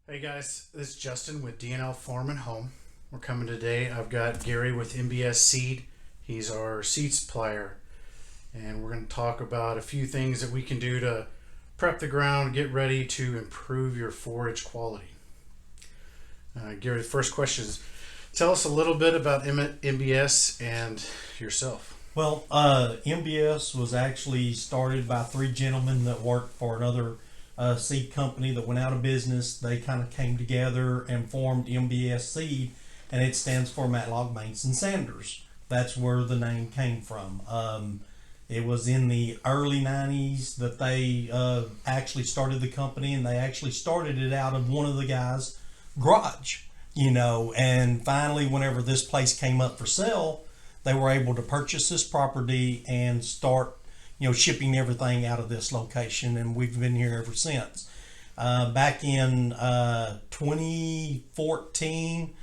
Hey guys, this is Justin with DNL Farm and Home. We're coming today. I've got Gary with MBS Seed. He's our seed supplier, and we're going to talk about a few things that we can do to prep the ground, get ready to improve your forage quality. Gary, the first question is, tell us a little bit about MBS and yourself. Well, MBS was actually started by three gentlemen that worked for another seed company that went out of business. They kind of came together and formed MBS Seed, and it stands for Matlock, Baines, and Sanders. That's where the name came from. It was in the early 90s that they actually started the company, and they actually started it out of one of the guys' garage, and finally, whenever this place came up for sale, they were able to purchase this property and start shipping everything out of this location, and we've been here ever since. Back in 2014,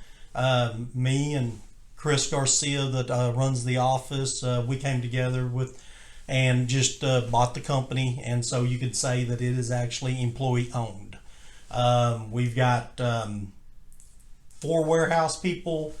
me and Chris Garcia that runs the office, we came together and just bought the company, and so you could say that it is actually employee owned. We've got 4 warehouse people.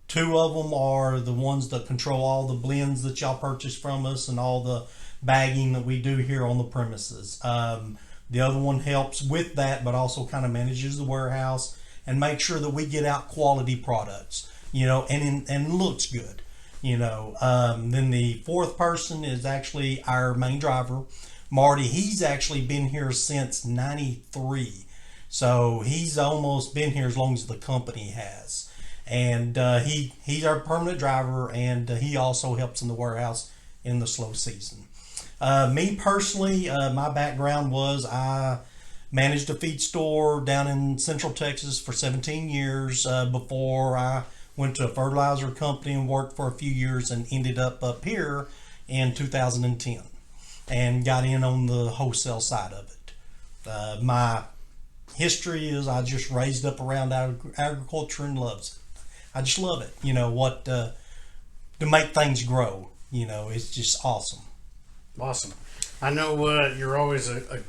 Two of them are the ones that control all the blends that y'all purchase from us and all the bagging that we do here on the premises. The other one helps with that, but also kind of manages the warehouse and makes sure that we get out quality products, and looks good. Then the fourth person is actually our main driver, Marty. He's actually been here since '93, so he's almost been here as long as the company has. And he's our permanent driver, and he also helps in the warehouse in the slow season. Me personally, my background was I managed a feed store down in Central Texas for 17 years before I went to a fertilizer company and worked for a few years and ended up here in 2010 and got in on the wholesale side of it. My history is I just raised up around agriculture and loves it. I just love it, to make things grow, it's just awesome. Awesome. I know you're always a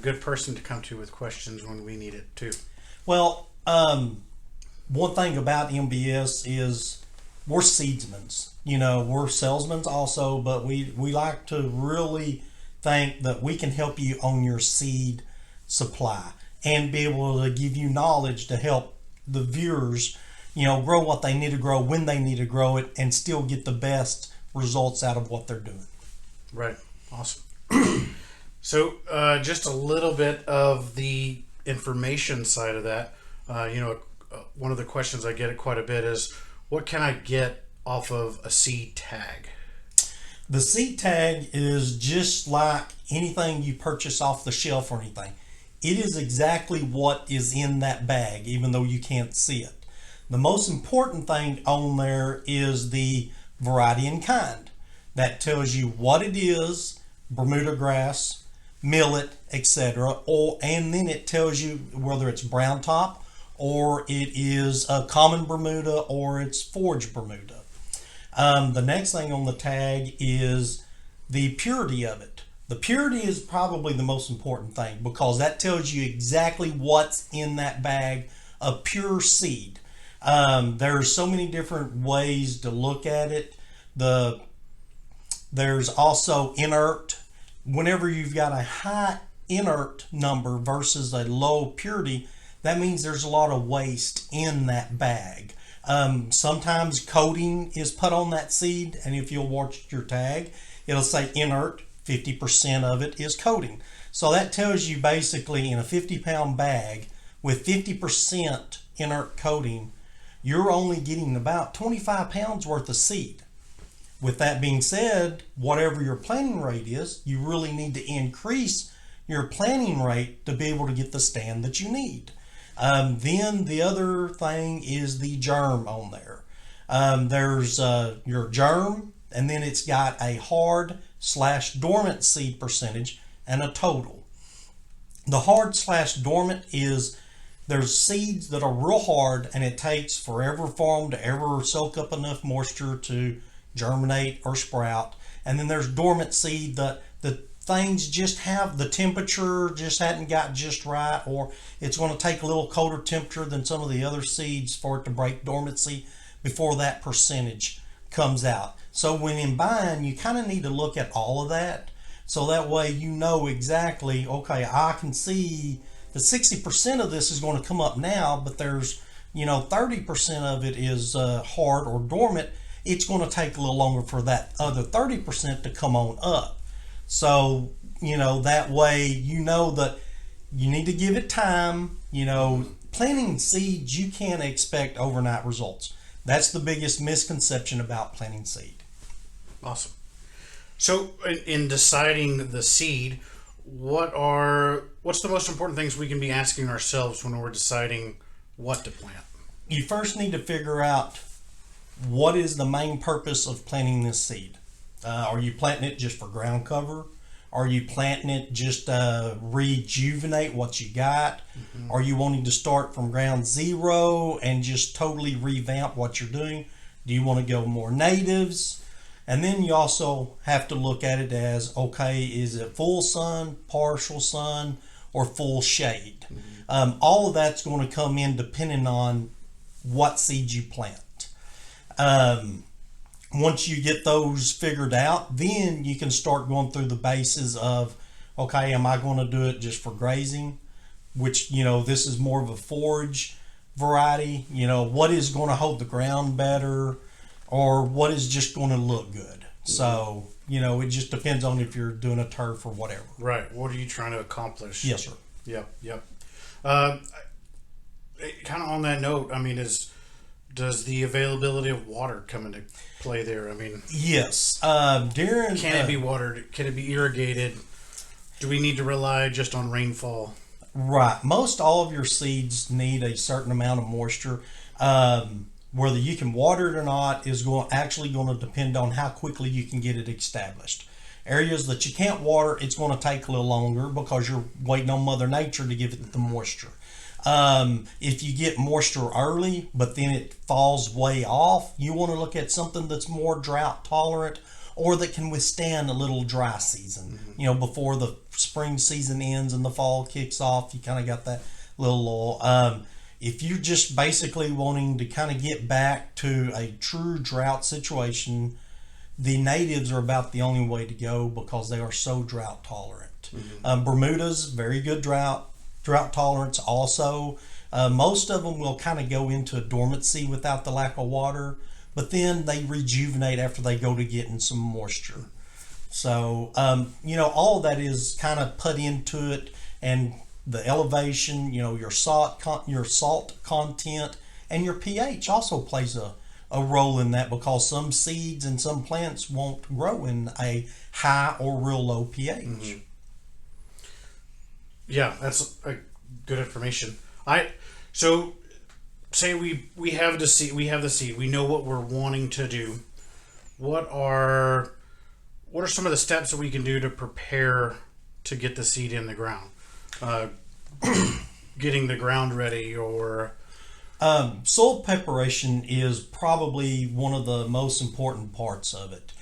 good person to come to with questions when we need it too. Well, one thing about MBS is we're seedsmen, we're salesmen also, but we like to really think that we can help you on your seed supply and be able to give you knowledge to help the viewers grow what they need to grow when they need to grow it and still get the best results out of what they're doing. Right. Awesome. So just a little bit of the information side of that. One of the questions I get quite a bit is, what can I get off of a seed tag? The seed tag is just like anything you purchase off the shelf or anything. It is exactly what is in that bag, even though you can't see it. The most important thing on there is the variety and kind. That tells you what it is, Bermuda grass, millet, etc. And then it tells you whether it's brown top or it is a common Bermuda or it's Forage Bermuda. The next thing on the tag is the purity of it. The purity is probably the most important thing because that tells you exactly what's in that bag of pure seed. There's so many different ways to look at it. There's also inert. Whenever you've got a high inert number versus a low purity, that means there's a lot of waste in that bag. Sometimes coating is put on that seed, and if you'll watch your tag, it'll say inert, 50% of it is coating. So that tells you basically in a 50-pound bag with 50% inert coating, you're only getting about 25 pounds worth of seed. With that being said, whatever your planting rate is, you really need to increase your planting rate to be able to get the stand that you need. Then the other thing is the germ on there. There's your germ, and then it's got a hard/dormant seed percentage and a total. The hard/dormant is there's seeds that are real hard and it takes forever for them to ever soak up enough moisture to germinate or sprout. And then there's dormant seed that things just have the temperature just hadn't got just right, or it's going to take a little colder temperature than some of the other seeds for it to break dormancy before that percentage comes out. So when in buying, you kind of need to look at all of that, so that way you know exactly, okay, I can see the 60% of this is going to come up now, but there's 30% of it is hard or dormant. It's going to take a little longer for that other 30% to come on up. So, that way that you need to give it time. Planting seeds, you can't expect overnight results. That's the biggest misconception about planting seed. Awesome. So, in deciding the seed, what's the most important things we can be asking ourselves when we're deciding what to plant? You first need to figure out what is the main purpose of planting this seed. Are you planting it just for ground cover? Are you planting it just to rejuvenate what you got? Mm-hmm. Are you wanting to start from ground zero and just totally revamp what you're doing? Do you want to go more natives? And then you also have to look at it as, okay, is it full sun, partial sun, or full shade? Mm-hmm. All of that's going to come in depending on what seeds you plant. Once you get those figured out, then you can start going through the bases of, okay, am I going to do it just for grazing? Which, this is more of a forage variety. What is going to hold the ground better, or what is just going to look good? So, it just depends on if you're doing a turf or whatever. Right. What are you trying to accomplish? Yes, sir. Yep. Kind of on that note, does the availability of water come into play there? Yes. Can it be watered? Can it be irrigated? Do we need to rely just on rainfall? Right. Most all of your seeds need a certain amount of moisture. Whether you can water it or not is going to depend on how quickly you can get it established. Areas that you can't water, it's going to take a little longer because you're waiting on Mother Nature to give it the moisture. If you get moisture early, but then it falls way off, you want to look at something that's more drought tolerant or that can withstand a little dry season. Mm-hmm. Before the spring season ends and the fall kicks off, you kind of got that little lull. If you're just basically wanting to kind of get back to a true drought situation, the natives are about the only way to go because they are so drought tolerant. Mm-hmm. Bermuda's very good drought tolerance also. Most of them will kind of go into a dormancy without the lack of water, but then they rejuvenate after they go to getting some moisture. So, all of that is kind of put into it, and the elevation, your salt content, and your pH also plays a role in that, because some seeds and some plants won't grow in a high or real low pH. Mm-hmm. Yeah, that's a good information. So say we have the seed, we know what we're wanting to do. What are some of the steps that we can do to prepare to get the seed in the ground? Getting the ground ready, or soil preparation is probably one of the most important parts of it,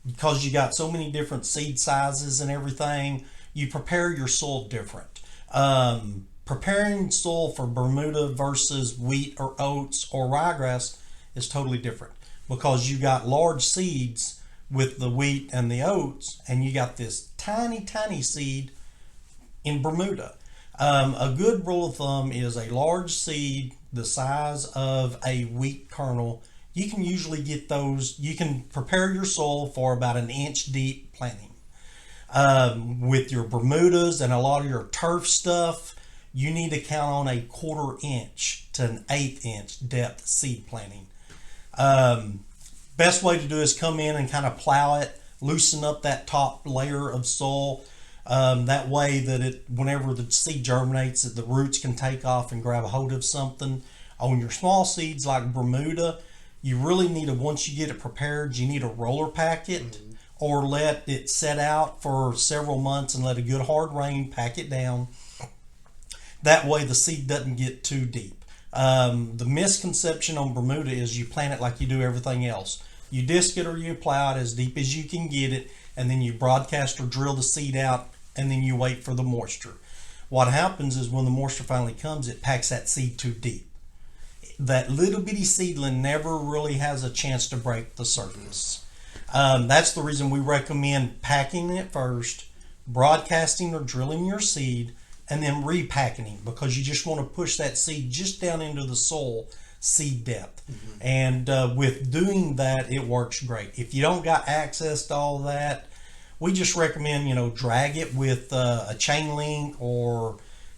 because you got so many different seed sizes and everything. You prepare your soil different. Preparing soil for Bermuda versus wheat or oats or ryegrass is totally different, because you got large seeds with the wheat and the oats, and you got this tiny seed in Bermuda. A good rule of thumb is a large seed the size of a wheat kernel. You can usually get those. You can prepare your soil for about an inch deep planting. With your Bermudas and a lot of your turf stuff, you need to count on a 1/4 inch to an 1/8 inch depth seed planting. Best way to do is come in and kind of plow it, loosen up that top layer of soil. That way that whenever the seed germinates, that the roots can take off and grab a hold of something. On your small seeds like Bermuda, you really need once you get it prepared, you need to roller pack it. Mm-hmm. Or let it set out for several months and let a good hard rain pack it down. That way the seed doesn't get too deep. The misconception on Bermuda is you plant it like you do everything else. You disc it or you plow it as deep as you can get it, and then you broadcast or drill the seed out, and then you wait for the moisture. What happens is when the moisture finally comes, it packs that seed too deep. That little bitty seedling never really has a chance to break the surface. That's the reason we recommend packing it first, broadcasting or drilling your seed, and then repacking, because you just want to push that seed just down into the soil seed depth. And with doing that, it works great. If you don't got access to all that, we just recommend, drag it with a chain link or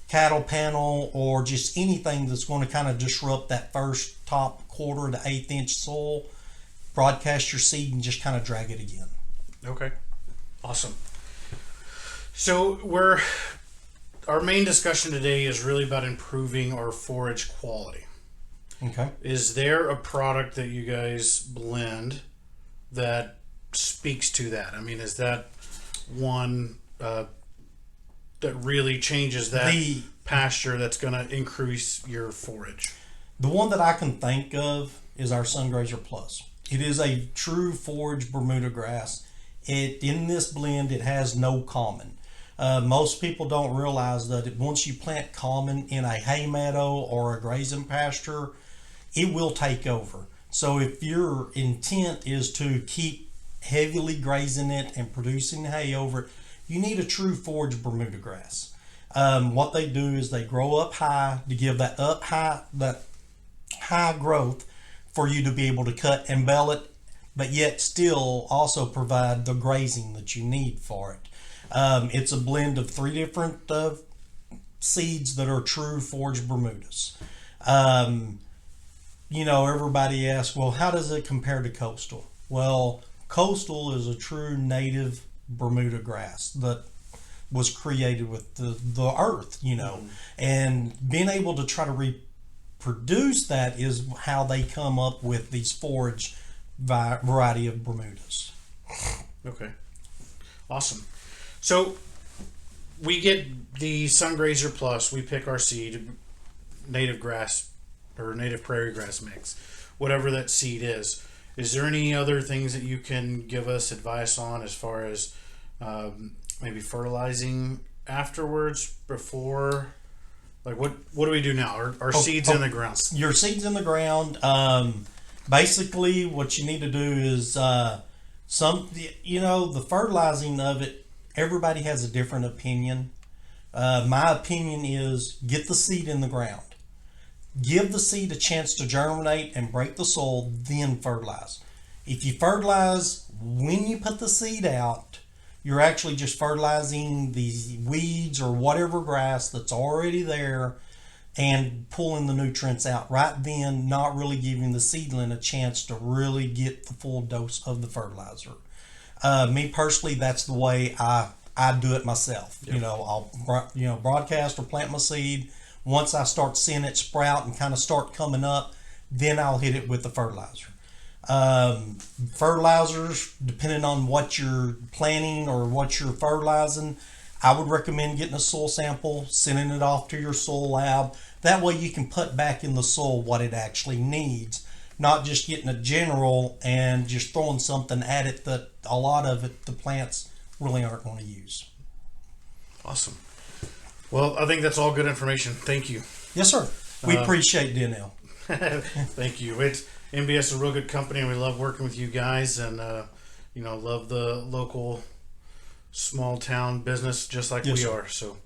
cattle panel, or just anything that's going to kind of disrupt that first top quarter to eighth inch soil. Broadcast your seed and just kind of drag it again. Okay, awesome. So our main discussion today is really about improving our forage quality. Okay. Is there a product that you guys blend that speaks to that? I mean, is that one that really changes that pasture that's going to increase your forage? The one that I can think of is our Sungrazer Plus. It is a true forage Bermuda grass. In this blend, it has no common. Most people don't realize that once you plant common in a hay meadow or a grazing pasture, it will take over. So if your intent is to keep heavily grazing it and producing hay over it, you need a true forage Bermuda grass. What they do is they grow up high to give that high growth for you to be able to cut and bale it, but yet still also provide the grazing that you need for it. It's a blend of 3 different seeds that are true forage Bermudas. Everybody asks, well, how does it compare to coastal? Well, coastal is a true native Bermuda grass that was created with the earth, and being able to try to reproduce that is how they come up with these forage variety of Bermudas. Okay, awesome. So we get the Sungrazer Plus, we pick our seed, native grass or native prairie grass mix, whatever that seed is. Is there any other things that you can give us advice on as far as maybe fertilizing afterwards, before? Like what do we do now? Our seeds in the ground. Your seeds in the ground. Basically, what you need to do is the fertilizing of it. Everybody has a different opinion. My opinion is get the seed in the ground. Give the seed a chance to germinate and break the soil, then fertilize. If you fertilize when you put the seed out, you're actually just fertilizing the weeds or whatever grass that's already there and pulling the nutrients out right then, not really giving the seedling a chance to really get the full dose of the fertilizer. Me personally, that's the way I do it myself. Yep. I'll broadcast or plant my seed. Once I start seeing it sprout and kind of start coming up, then I'll hit it with the fertilizer. Fertilizers, depending on what you're planting or what you're fertilizing, I would recommend getting a soil sample, sending it off to your soil lab. That way you can put back in the soil what it actually needs, not just getting a general and just throwing something at it that a lot of it the plants really aren't going to use. Awesome. Well, I think that's all good information. Thank you. Yes, sir. We appreciate DNL. Thank you. MBS is a real good company, and we love working with you guys, and love the local small town business just like we are. So,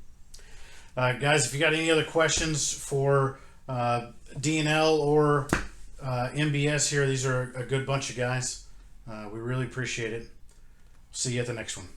guys, if you got any other questions for DNL or MBS here, these are a good bunch of guys. We really appreciate it. See you at the next one.